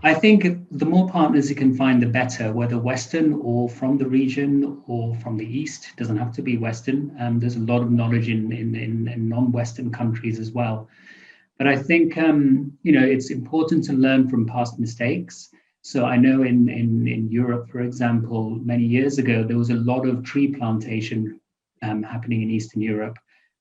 I think the more partners you can find, the better, whether Western or from the region or from the East. It doesn't have to be Western. There's a lot of knowledge in non-Western countries as well. But I think, it's important to learn from past mistakes. So I know in Europe, for example, many years ago, there was a lot of tree plantation happening in Eastern Europe,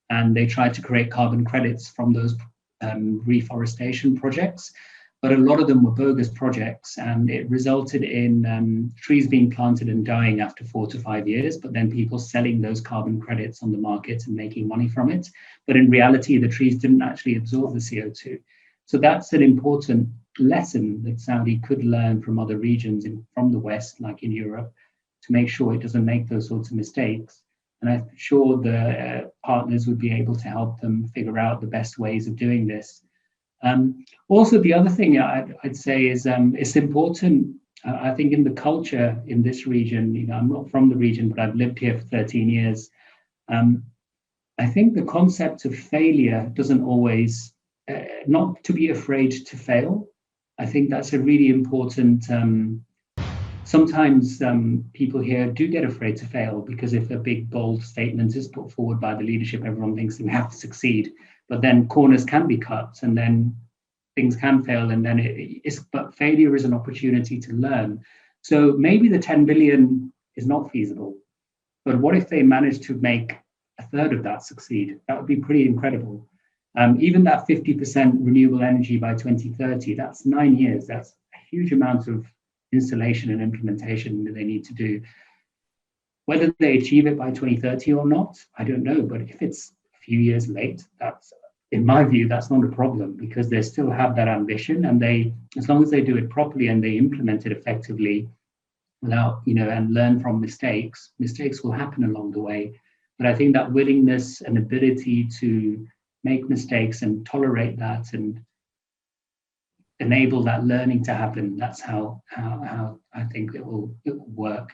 and they tried to create carbon credits from those reforestation projects. But a lot of them were bogus projects, and it resulted in trees being planted and dying after 4 to 5 years, but then people selling those carbon credits on the market and making money from it. But in reality, the trees didn't actually absorb the CO2. So that's an important lesson that Saudi could learn from other regions from the West, like in Europe, to make sure it doesn't make those sorts of mistakes. And I'm sure the partners would be able to help them figure out the best ways of doing this. Also, the other thing I'd say is it's important, I think, in the culture in this region. I'm not from the region, but I've lived here for 13 years. I think the concept of failure doesn't always, not to be afraid to fail. I think that's a really important, sometimes people here do get afraid to fail, because if a big, bold statement is put forward by the leadership, everyone thinks we have to succeed. But then corners can be cut, and then things can fail, and then but failure is an opportunity to learn. So maybe the 10 billion is not feasible, but what if they manage to make a third of that succeed? That would be pretty incredible. Even that 50% renewable energy by 2030, that's 9 years. That's a huge amount of installation and implementation that they need to do. Whether they achieve it by 2030 or not, I don't know. But if it's a few years late, that's, in my view, that's not a problem, because they still have that ambition, and they, as long as they do it properly and they implement it effectively, without, and learn from mistakes will happen along the way. But I think that willingness and ability to make mistakes and tolerate that and enable that learning to happen, that's how I think it will work.